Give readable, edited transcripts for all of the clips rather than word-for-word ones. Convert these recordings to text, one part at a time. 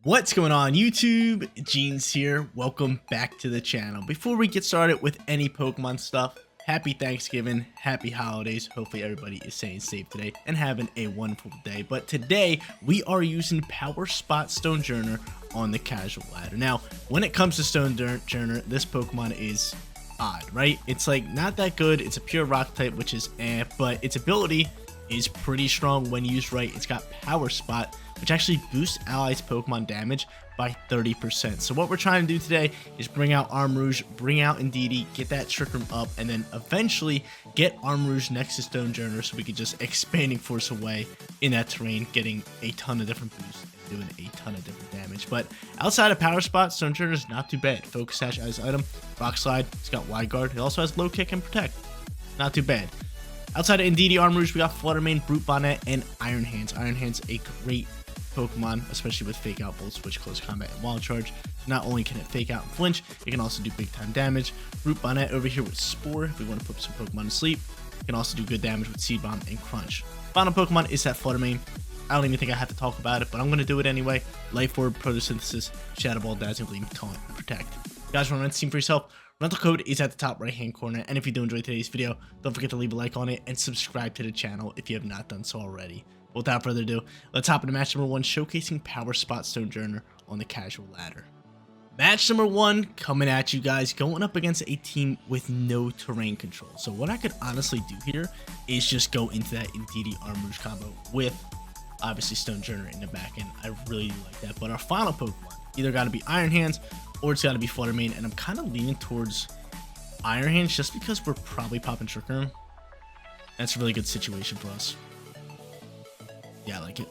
What's going on YouTube? Jeans here. Welcome back to the channel. Before we get started with any Pokemon stuff, happy Thanksgiving, happy holidays. Hopefully everybody is staying safe today and having a wonderful day. But today we are using Power Spot Stonjourner on the casual ladder. Now, when it comes to Stonjourner, this Pokemon is odd, right? It's like not that good. It's a pure rock type, which is but its ability is pretty strong when used right. It's got Power Spot, which actually boosts allies Pokemon damage by 30%. So what we're trying to do today is bring out ARMAROUGE, bring out Indeedee, get that Trick Room up, and then eventually get ARMAROUGE next to Stonjourner so we can just expanding force away in that terrain, getting a ton of different boosts and doing a ton of different damage. But outside of Power Spot, Stonjourner is not too bad. Focus Sash as his item, Rock Slide, it's got Wide Guard, it also has Low Kick and Protect. Not too bad. Outside of Indeedee, ARMAROUGE, we got Flutter Mane, Brute Bonnet, and Iron Hands. Iron Hands, a great Pokemon, especially with Fake Out, Volt Switch, Close Combat, and Wild Charge. Not only can it Fake Out and flinch, it can also do big time damage. Brute Bonnet over here with Spore, if we want to put some Pokemon to sleep. It can also do good damage with Seed Bomb and Crunch. Final Pokemon is that Flutter Mane. I don't even think I have to talk about it, but I'm going to do it anyway. Life Orb, Photosynthesis, Shadow Ball, Dazzling Gleam, Taunt, and Protect. You guys want to rent the team for yourself? Rental code is at the top right hand corner, and if you do enjoy today's video, don't forget to leave a like on it and subscribe to the channel if you have not done so already. Without further ado, let's hop into match number 1, showcasing Power Spot Stonjourner on the casual ladder. Match number 1 coming at you guys, going up against a team with no terrain control. So what I could honestly do here is just go into that Indeedee ARMAROUGE combo with obviously Stonjourner in the back end. I really like that. But our final Pokemon either got to be Iron Hands or it's got to be Flutter Mane, and I'm kind of leaning towards Iron Hands just because we're probably popping Trick Room. That's a really good situation for us. Yeah, I like it.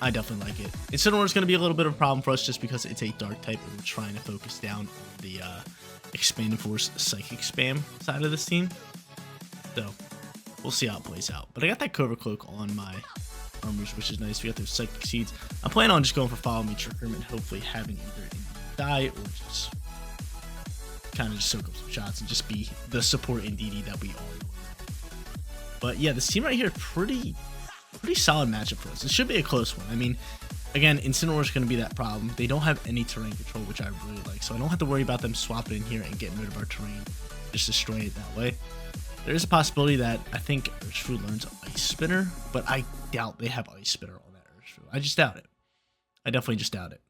I definitely like it. Incineroar is going to be a little bit of a problem for us just because it's a dark type and we're trying to focus down on the Expanding Force Psychic Spam side of this team. So, we'll see how it plays out. But I got that Cobra Cloak on my ARMAROUGE, which is nice. We got those Psychic Seeds. I'm planning on just going for Follow Me Trick Room and hopefully having either die or just kind of just soak up some shots and just be the support Indeedee that we are. But yeah, this team right here, pretty solid matchup for us. It should be a close one. I mean, again, Incineroar is going to be that problem. They don't have any terrain control, which I really like, so I don't have to worry about them swapping in here and getting rid of our terrain, just destroying it that way. There is a possibility that I think Urshifu learns Ice Spinner, but I doubt they have Ice Spinner on that Urshifu. I just doubt it. I definitely just doubt it.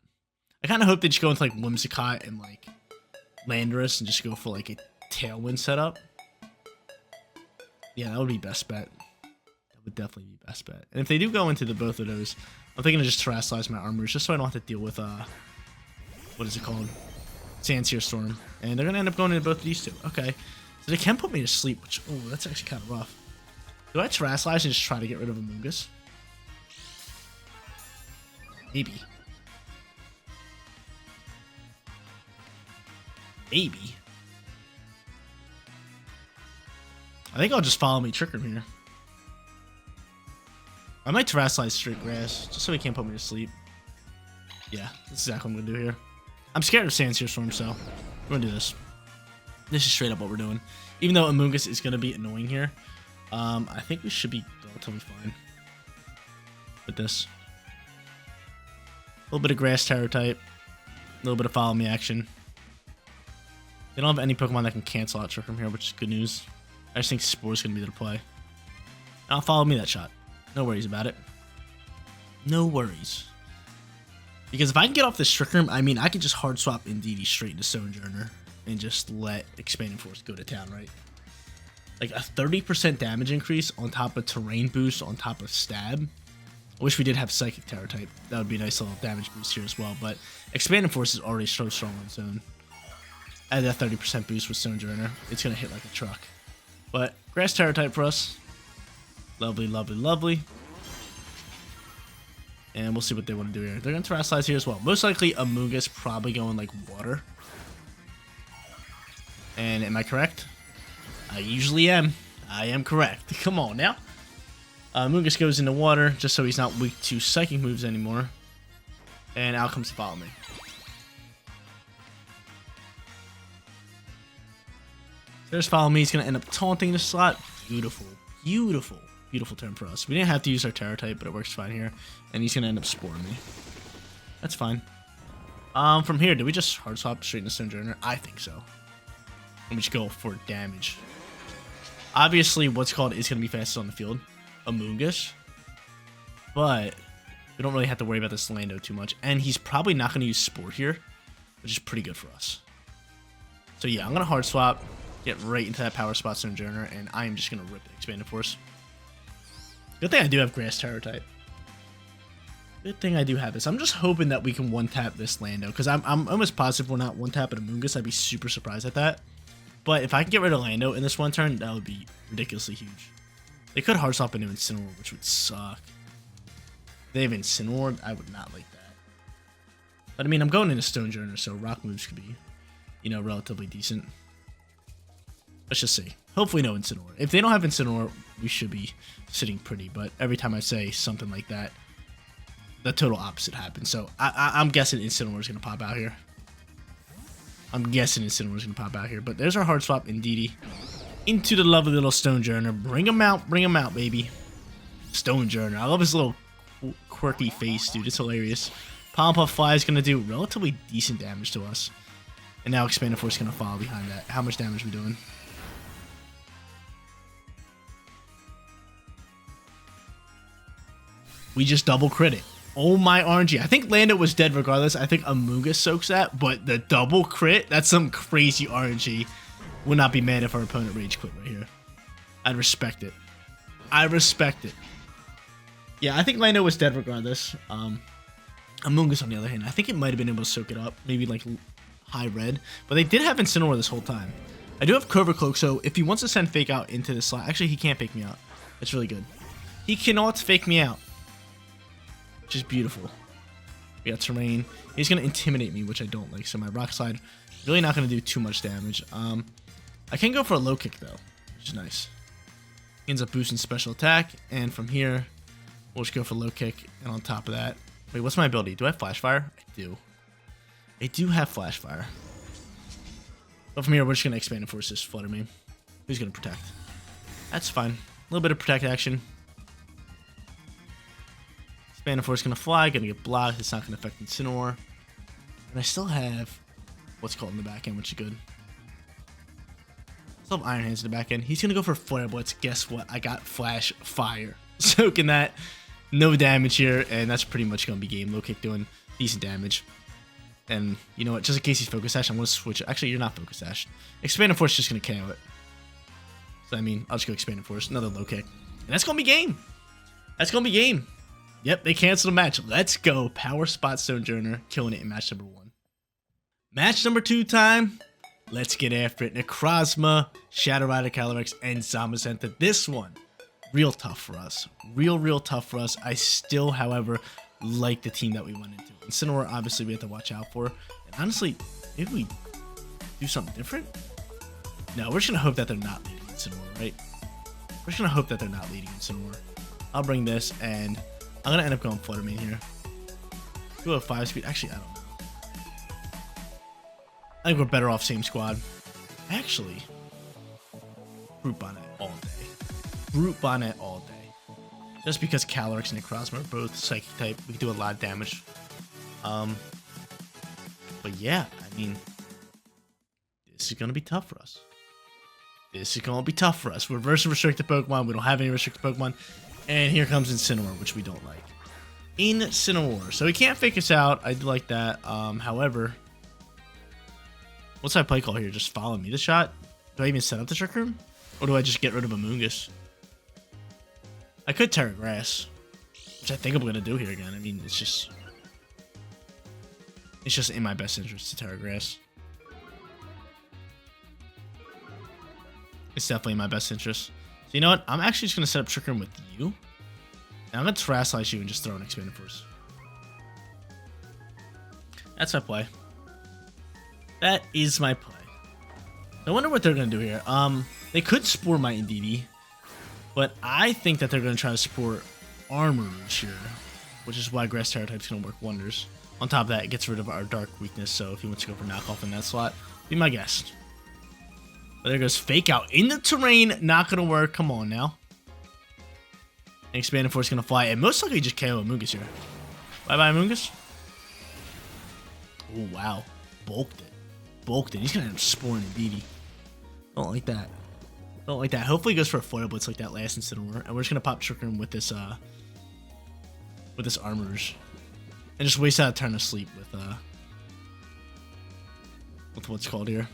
I kind of hope they just go into like Whimsicott and like Landorus and just go for like a Tailwind setup. Yeah, that would be best bet. That would definitely be best bet. And if they do go into the both of those, I'm thinking to just Terrasilize my ARMAROUGE just so I don't have to deal with what is it called? Sandsear Storm. And they're gonna end up going into both of these two. Okay. So they can put me to sleep, which that's actually kind of rough. Do I Terrasilize and just try to get rid of Amoonguss? Maybe. Maybe. I think I'll just Follow Me Trick Room here. I might Terrasilize straight grass, just so he can't put me to sleep. Yeah, that's exactly what I'm going to do here. I'm scared of Sandsear Storm, so we're going to do this. This is straight up what we're doing. Even though Amoonguss is going to be annoying here, I think we should be relatively fine with this. A little bit of Grass Terror type, a little bit of Follow Me action. They don't have any Pokemon that can cancel out Trick Room here, which is good news. I just think Spore's going to be the play. Now Follow Me that shot. No worries about it. No worries. Because if I can get off this Trick Room, I mean, I could just hard swap Indeedee straight into Stonjourner and just let Expanding Force go to town, right? Like a 30% damage increase on top of Terrain Boost on top of Stab. I wish we did have Psychic Terror type. That would be a nice little damage boost here as well. But Expanding Force is already so strong on its own. Add that 30% boost with Stonjourner. It's going to hit like a truck. But Grass Terror type for us. Lovely, lovely, lovely. And we'll see what they want to do here. They're going to Terrasilize here as well. Most likely Amoonguss probably going like water. And am I correct? I usually am. I am correct. Come on now. Amoonguss goes into water just so he's not weak to Psychic moves anymore. And out comes Follow Me. There's Follow Me. He's going to end up taunting the slot. Beautiful. Beautiful. Beautiful turn for us. We didn't have to use our Terror type, but it works fine here. And he's going to end up Sporing me. That's fine. From here, do we just hard swap straight into Stonjourner? I think so. And we just go for damage. Obviously, what's called is going to be fastest on the field. Amoonguss. But we don't really have to worry about this Lando too much. And he's probably not going to use Sport here, which is pretty good for us. So yeah, I'm going to hard swap, get right into that power Spot Stonjourner, and I am just going to rip the Expanded Force. Good thing I do have Grass Terror type. Good thing I do have this. I'm just hoping that we can one-tap this Lando, because I'm almost positive we're not one-tapping Amoonguss. I'd be super surprised at that. But if I can get rid of Lando in this one turn, that would be ridiculously huge. They could hard swap into Incineroar, which would suck. If they have Incineroar, I would not like that. But I mean, I'm going into Stonjourner, so rock moves could be, you know, relatively decent. Let's just see. Hopefully no Incineroar. If they don't have Incineroar, we should be sitting pretty. But every time I say something like that, the total opposite happens. So I'm guessing Incineroar is going to pop out here. I'm guessing Incineroar is going to pop out here. But there's our hard swap, Indeedee. Into the lovely little Stonjourner. Bring him out, baby. Stonjourner. I love his little quirky face, dude. It's hilarious. Palm Fly is going to do relatively decent damage to us. And now Expanded Force is going to follow behind that. How much damage are we doing? We just double crit it. Oh my RNG. I think Lando was dead regardless. I think Amoonguss soaks that, but the double crit, that's some crazy RNG. Would not be mad if our opponent rage quit right here. I'd respect it. I respect it. Yeah, I think Lando was dead regardless. Amoonguss on the other hand, I think it might have been able to soak it up. Maybe like high red. But they did have Incineroar this whole time. I do have Cobra Cloak, so if he wants to send Fake Out into the slot, actually he can't fake me out. That's really good. He cannot fake me out. Which is beautiful. We got Terrain. He's going to intimidate me, which I don't like. So my Rock Slide, really not going to do too much damage. I can go for a low kick, though, which is nice. He ends up boosting special attack. And from here, we'll just go for low kick. And on top of that, wait, what's my ability? Do I have Flash Fire? I do. I do have Flash Fire. But from here, we're just going to Expand and Force this Flutter Mane. Who's going to protect? That's fine. A little bit of protect action. Expand and Force is going to fly, going to get blocked. It's not going to affect Incineroar. And I still have what's called in the back end, which is good. Still have Iron Hands in the back end. He's going to go for Flare Blitz. Guess what? I got Flash Fire. Soaking that. No damage here, and that's pretty much going to be game. Low kick doing decent damage. And you know what? Just in case he's Focus Sash, I'm going to switch it. Actually, you're not Focus Sash. Expand and Force is just going to KO it. So, I mean, I'll just go Expand and Force. Another low kick. And that's going to be game. That's going to be game. Yep, they canceled the match. Let's go. Power Spot Stonjourner, killing it in match number 1. Match number 2 time. Let's get after it. Necrozma, Shadow Rider Calyrex, and Zamazenta. This one, real tough for us. Real tough for us. I still, however, like the team that we went into. Incineroar, obviously, we have to watch out for. And honestly, maybe we do something different? No, we're just going to hope that they're not leading Incineroar, right? We're just going to hope that they're not leading Incineroar. I'll bring this, and I'm going to end up going Flutter Mane here. Do a 5 speed. Actually, I don't know. I think we're better off same squad. Actually, Brute Bonnet all day. Brute Bonnet all day. Just because Calyrex and Necrozma are both Psychic type, we can do a lot of damage. But yeah, I mean, this is going to be tough for us. This is going to be tough for us. We're versus restricted Pokemon. We don't have any restricted Pokemon. And here comes Incineroar, which we don't like. Incineroar. So he can't fake us out. I do like that. However, what's my play call here? Just follow me the shot? Do I even set up the Trick Room? Or do I just get rid of Amoonguss? I could Terra Grass, which I think I'm going to do here again. I mean, it's just in my best interest to Terra Grass. It's definitely in my best interest. So you know what? I'm actually just going to set up Trick Room with you. And I'm going to Terrasilize you and just throw an Expanded Force. That's my play. That is my play. I wonder what they're going to do here. They could Spore my Indeedee. But I think that they're going to try to support ARMAROUGE here. Which is why Grass Terror type's going to work wonders. On top of that, it gets rid of our Dark weakness. So if he wants to go for knockoff in that slot, be my guest. But there goes Fake Out in the terrain. Not going to work. Come on now. And Expanded Force is going to fly. And most likely just KO Amoonguss here. Bye-bye, Amoonguss. Oh, wow. Bulked it. Bulked it. He's going to end up sporing Indeedee. Don't like that. Don't like that. Hopefully he goes for a Foil Blitz like that last Incineroar. And we're just going to pop Trick Room with this ARMAROUGE. And just waste out a turn of sleep with what's called here.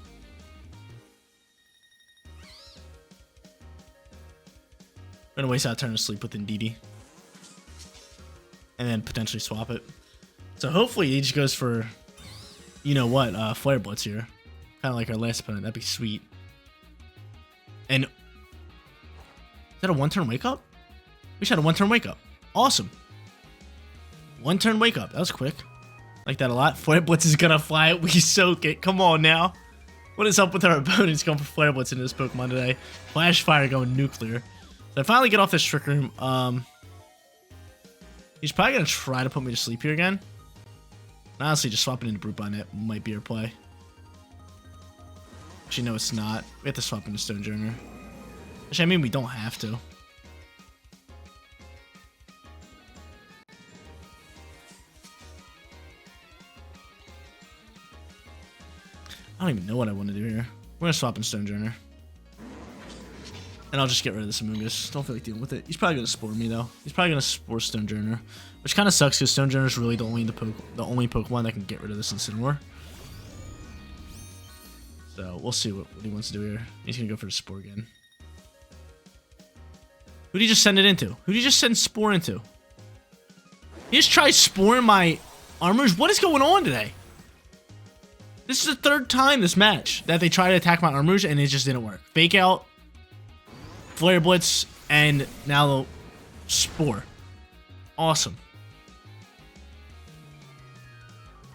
We're going to waste out a turn of sleep with Indeedee. And then potentially swap it. So hopefully he just goes for, you know what, Flare Blitz here. Kind of like our last opponent. That'd be sweet. And is that a one-turn wake-up? We just had a one-turn wake-up. Awesome. One-turn wake-up. That was quick. Like that a lot. Flare Blitz is going to fly it. We soak it. Come on now. What is up with our opponents going for Flare Blitz into this Pokemon today? Flash Fire going nuclear. So I finally get off this Trick Room. He's probably going to try to put me to sleep here again. Honestly, just swapping into Brute Bonnet might be our play. Actually, no, it's not. We have to swap into Stonjourner. Actually, I mean, we don't have to. I don't even know what I want to do here. We're going to swap in Stonjourner. And I'll just get rid of this Amoonguss. Don't feel like dealing with it. He's probably going to Spore me, though. He's probably going to Spore Stonjourner. Which kind of sucks, because Stonjourner is really the only Pokemon that can get rid of this Incineroar. So, we'll see what he wants to do here. He's going to go for the Spore again. Who'd he just send it into? Who'd he just send Spore into? He just tried Sporing my ARMAROUGE? What is going on today? This is the third time this match that they try to attack my ARMAROUGE, and it just didn't work. Fake Out, Flare Blitz, and now Spore. Awesome.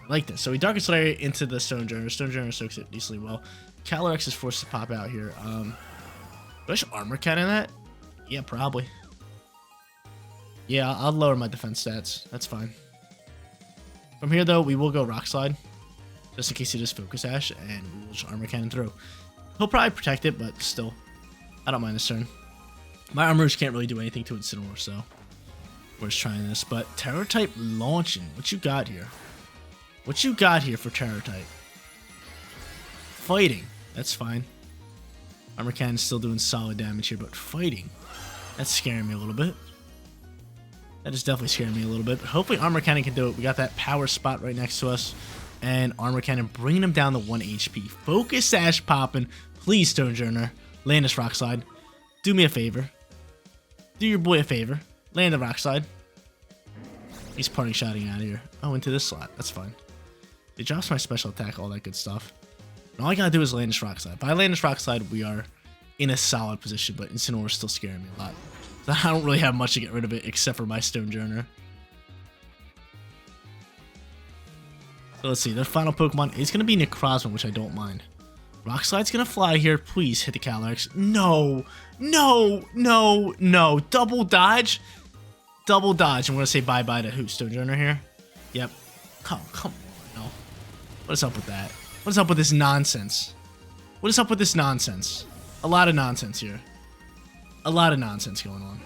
I like this. So we Darkest Lair into the Stonjourner. Stonjourner soaks it decently well. Calyrex is forced to pop out here. Do I should Armor Cannon that? Yeah, probably. Yeah, I'll lower my defense stats. That's fine. From here, though, we will go Rock Slide. Just in case he does Focus Sash, and we will just Armor Cannon through. He'll probably protect it, but still. I don't mind this turn. My ARMAROUGE can't really do anything to Incineroar, so we're just trying this. But Terror type launching. What you got here? What you got here for Terror type? Fighting. That's fine. Armor Cannon's still doing solid damage here, but fighting. That's scaring me a little bit. That is definitely scaring me a little bit. But hopefully Armor Cannon can do it. We got that power spot right next to us. And Armor Cannon bringing him down to 1 HP. Focus Sash popping. Please, Stonjourner. Land this Rock Slide. Do me a favor. Do your boy a favor. Land the Rock Slide. He's parting shotting out of here. Oh, into this slot. That's fine. He drops my special attack, all that good stuff. And all I gotta do is land this Rock Slide. If I land this Rock Slide, we are in a solid position, but Incineroar is still scaring me a lot. So I don't really have much to get rid of it, except for my Stonjourner. So let's see. Their final Pokemon is gonna be Necrozma, which I don't mind. Rock Slide's gonna fly here. Please hit the Calyrex. No! No! No! No! Double dodge? Double dodge. I'm gonna say bye-bye to who? Stonjourner here? Yep. Oh, come on. No. What is up with that? What is up with this nonsense? What is up with this nonsense? A lot of nonsense here. A lot of nonsense going on.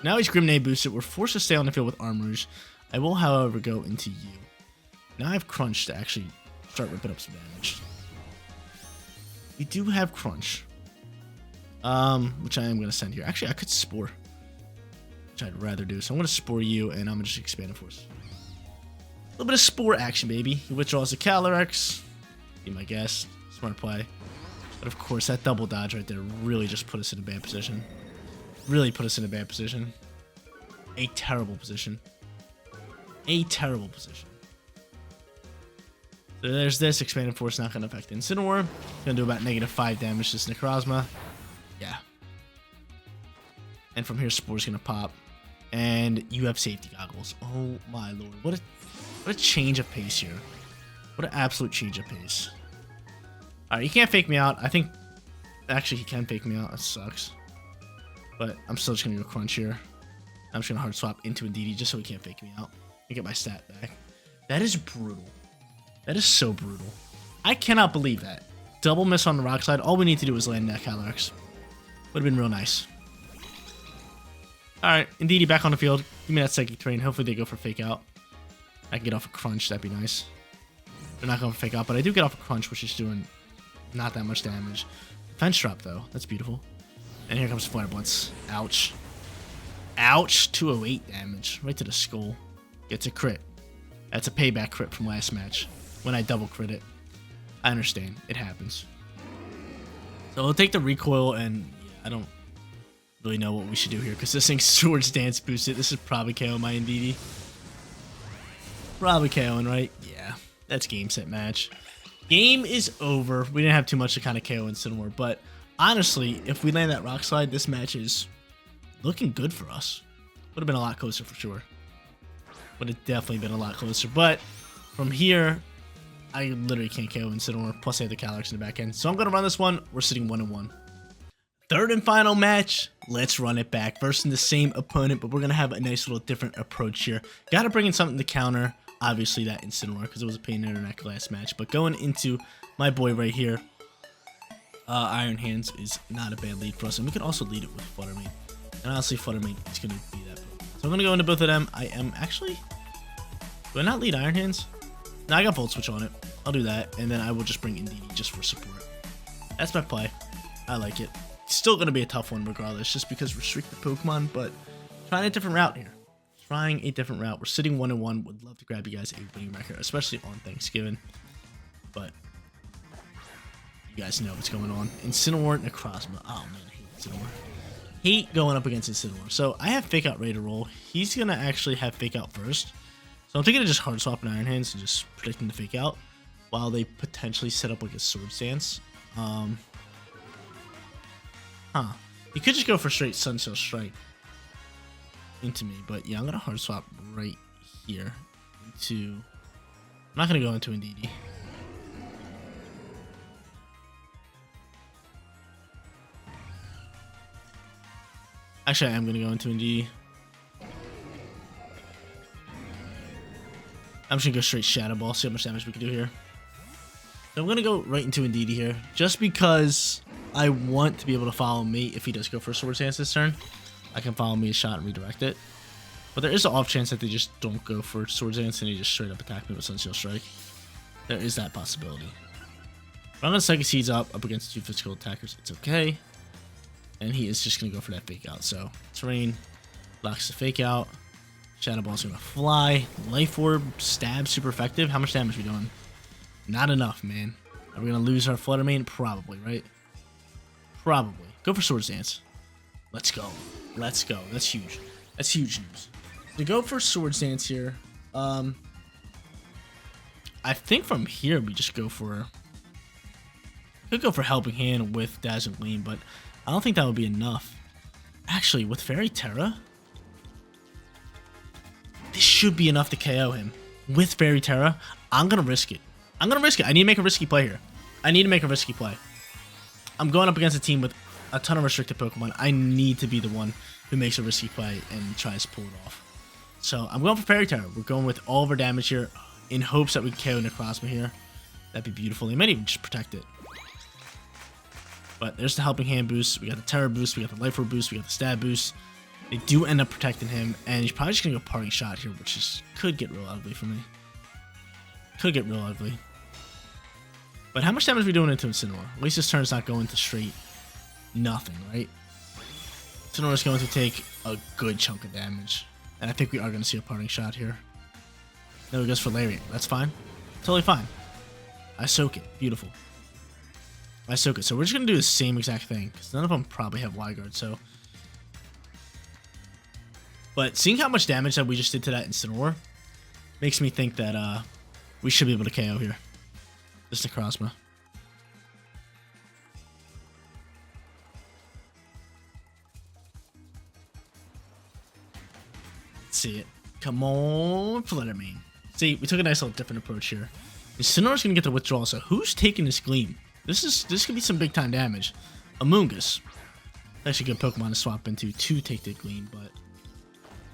Now he's Grenade boosted. We're forced to stay on the field with ARMAROUGE. I will, however, go into you. Now I have Crunch to actually start ripping up some damage. We do have Crunch. Which I am going to send here. Actually, I could Spore. Which I'd rather do. So I'm going to Spore you, and I'm going to just Expand Force. A little bit of Spore action, baby. He withdraws the Calyrex. Be my guess. Smart play. But of course, that double dodge right there really just put us in a bad position. Really put us in a bad position. A terrible position. A terrible position. So there's this. Expanded Force not going to affect Incineroar. Going to do about -5 damage to this Necrozma. Yeah. And from here, Spore's going to pop. And you have Safety Goggles. Oh my lord. What a change of pace here. What an absolute change of pace. Alright, he can't fake me out. I think... Actually, he can fake me out. That sucks. But I'm still just going to go Crunch here. I'm just going to Hard Swap into Indeedee just so he can't fake me out. And get my stat back. That is brutal. That is so brutal. I cannot believe that. Double miss on the Rock Slide. All we need to do is land that Calyrex. Would have been real nice. Alright, Indeedee back on the field. Give me that Psychic Terrain. Hopefully they go for Fake Out. I can get off a Crunch. That'd be nice. They're not going for fake out, but I do get off a crunch, which is doing not that much damage. Defense drop, though. That's beautiful. And here comes Flare Blitz. Ouch. Ouch. 208 damage. Right to the skull. Gets a crit. That's a payback crit from last match. When I double crit it. I understand. It happens. So we'll take the recoil, and yeah, I don't really know what we should do here, because this thing's Swords Dance boosted. This is probably KO my Indeedee. Probably KOing, right? Yeah. That's game, set, match. Game is over. We didn't have too much to kind of KO Incineroar, but honestly, if we land that Rock Slide, this match is looking good for us. Would have been a lot closer for sure. Would have definitely been a lot closer, but from here, I literally can't KO Incineroar, plus I have the Calyrex in the back end. So I'm going to run this one. We're sitting 1-1. Third and final match. Let's run it back. Versus the same opponent, but we're going to have a nice little different approach here. Got to bring in something to counter, obviously, that Incineroar, because it was a pain in the neck last match. But going into my boy right here, Iron Hands is not a bad lead for us. And we can also lead it with Flutter Mane. And honestly, Flutter Mane is going to be that. So I'm going to go into both of them. I am actually... Do I not lead Iron Hands? No, I got Volt Switch on it. I'll do that. And then I will just bring Indeedee just for support. That's my play. I like it. Still going to be a tough one regardless, just because restricted Pokemon, but trying a different route here. Trying a different route. We're sitting 1-1. Would love to grab you guys a winning record, especially on Thanksgiving. But you guys know what's going on. Incineroar, Necrozma. Oh man, I hate Incineroar. Hate going up against Incineroar. So I have Fake Out ready to roll. He's going to actually have Fake Out first. So I'm thinking of just hard swapping Iron Hands and just predicting the Fake Out while they potentially set up like a Swords Dance. He could just go for straight Sunsail Strike into me, but yeah, I'm gonna hard swap right here into. I'm not gonna go into Indeedee. Actually, I am gonna go into Indeedee. I'm just gonna go straight Shadow Ball, see how much damage we can do here. So I'm gonna go right into Indeedee here, just because I want to be able to follow me if he does go for a Swords Dance this turn. I can follow me a shot and redirect it. But there is an off chance that they just don't go for Swords Dance and they just straight up attack me with Sunsail Strike. There is that possibility. But I'm gonna Psychic Seeds up against two physical attackers. It's okay. And he is just gonna go for that Fake Out. So Terrain locks the Fake Out. Shadow Ball's gonna fly. Life Orb, stab, super effective. How much damage are we doing? Not enough, man. Are we gonna lose our Flutter Mane? Probably, right? Probably. Go for Swords Dance. Let's go. Let's go. That's huge. That's huge news. To go for Swords Dance here, I think from here we just go for... Could go for Helping Hand with Dazzling Gleam, but I don't think that would be enough. Actually, with Fairy Terra, this should be enough to KO him. With Fairy Terra, I'm going to risk it. I'm going to risk it. I need to make a risky play here. I need to make a risky play. I'm going up against a team with a ton of restricted Pokemon. I need to be the one who makes a risky play and tries to pull it off. So I'm going for Fairy Terra. We're going with all of our damage here in hopes that we can KO Necrozma here. That'd be beautiful. They might even just protect it. But there's the Helping Hand boost. We got the Terror boost. We got the Life Orb boost. We got the Stab boost. They do end up protecting him. And he's probably just going to go Parting Shot here, which is, could get real ugly for me. Could get real ugly. But how much damage are we doing into Incineroar? At least this turn's not going to straight nothing, right? Incineroar's going to take a good chunk of damage. And I think we are going to see a Parting Shot here. No, he goes for Lariat. That's fine. Totally fine. I soak it. Beautiful. I soak it. So we're just going to do the same exact thing, because none of them probably have Y-Guard, so... But seeing how much damage that we just did to that Incineroar makes me think that we should be able to KO here. This Necrozma. Let's see it. Come on, Flutter Mane. See, we took a nice little different approach here. Incineroar's going to get the withdrawal, so who's taking this Gleam? This could be some big time damage. Amoonguss. Actually a good Pokemon to swap into to take the Gleam, but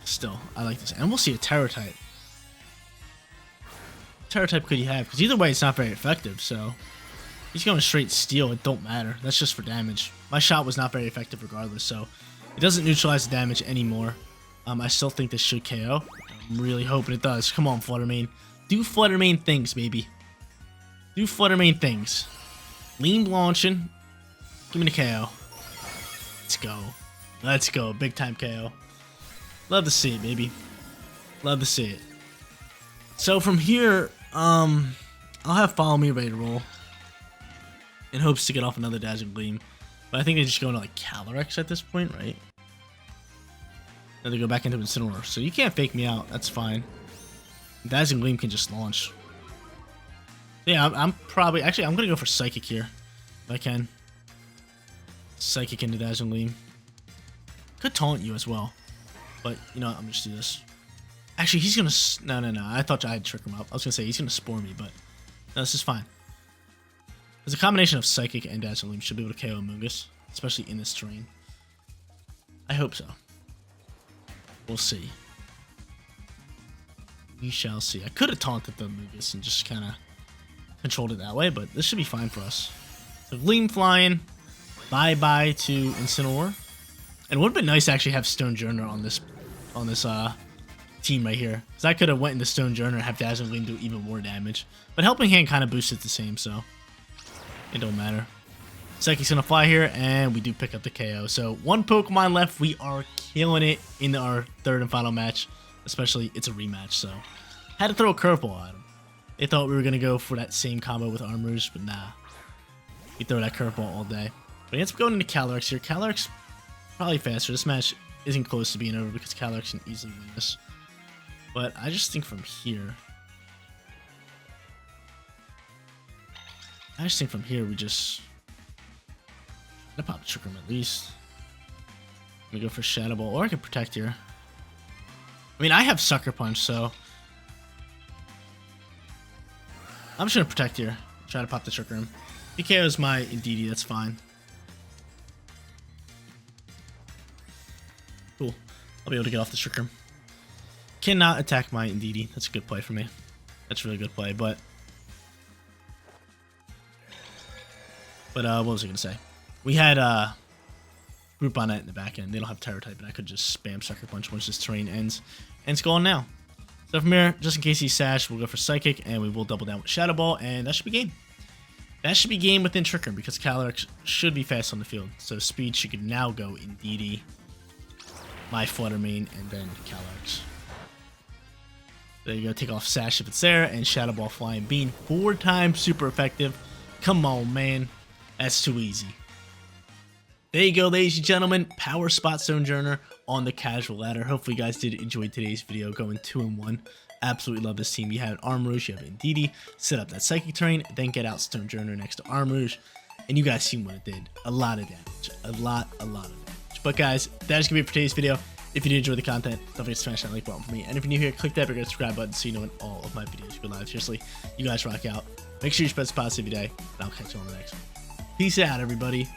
still, I like this. And we'll see a Terror type. Terror type could he have? Because either way, it's not very effective, so he's going straight Steel. It don't matter. That's just for damage. My shot was not very effective regardless, so it doesn't neutralize the damage anymore. I still think this should KO. I'm really hoping it does. Come on, Flutter Mane. Do Flutter Mane things, baby. Do Flutter Mane things. Lean launching. Give me the KO. Let's go. Let's go. Big time KO. Love to see it, baby. Love to see it. So from here, I'll have Follow Me ready to roll in hopes to get off another Dazzling Gleam. But I think they just go into like Calyrex at this point, right? Then they go back into Incineroar. So you can't fake me out. That's fine. Dazzling Gleam can just launch. Yeah, I'm probably... Actually, I'm going to go for Psychic here. If I can. Psychic into Dazzling Gleam. Could taunt you as well. But, you know what? I'm just do this. Actually, he's going to... No. I thought I'd trick him up. I was going to say he's going to Spore me, but... No, this is fine. There's a combination of Psychic and Dazzling Gleam. Should be able to KO Amoonguss. Especially in this terrain. I hope so. We'll see. We shall see. I could have taunted the Amoonguss and just kind of controlled it that way, but this should be fine for us. So Gleam flying. Bye-bye to Incineroar. And it would have been nice to actually have Stonjourner on this team right here. Because I could have went into Stonjourner and have Dazzling Gleam do even more damage. But Helping Hand kind of boosts it the same, so it don't matter. Psychic's going to fly here, and we do pick up the KO. So one Pokemon left. We are killing it in our third and final match. Especially, it's a rematch, so had to throw a curveball at him. They thought we were going to go for that same combo with ARMAROUGE, but nah. We throw that curveball all day. But he ends up going into Calyrex here. Calyrex probably faster. This match isn't close to being over because Calyrex can easily win this. But I just think from here... we just... I'd pop the Trick Room at least. Let me go for Shadow Ball, or I could Protect here. I mean, I have Sucker Punch, so... I'm just going to Protect here. Try to pop the Trick Room. If he KOs my Indeedee, that's fine. Cool. I'll be able to get off the Trick Room. Cannot attack my Indeedee. That's a good play for me. That's a really good play, but... what was I going to say? We had Group on it in the back end. They don't have Terror type, and I could just spam Sucker Punch once this terrain ends. And it's going now. So from here, just in case he's Sash, we'll go for Psychic, and we will double down with Shadow Ball, and that should be game. That should be game within Trick Room, because Calyrex should be fast on the field. So speed should now go Indeedee, my Flutter Mane, and then Calyrex. There you go, take off Sash if it's there, and Shadow Ball flying, being 4 times super effective. Come on, man. That's too easy. There you go, ladies and gentlemen. Power Spot Stonjourner on the casual ladder. Hopefully, you guys did enjoy today's video, going 2-1. Absolutely love this team. You have ARMAROUGE, you have Indeedee, set up that Psychic terrain, then get out Stonjourner next to ARMAROUGE, and you guys seen what it did. A lot of damage. A lot of damage. But guys, that is going to be it for today's video. If you did enjoy the content, don't forget to smash that like button for me. And if you're new here, click that big subscribe button so you know when all of my videos go live. Seriously, you guys rock out. Make sure you spread this positivity day, and I'll catch you on the next one. Peace out, everybody.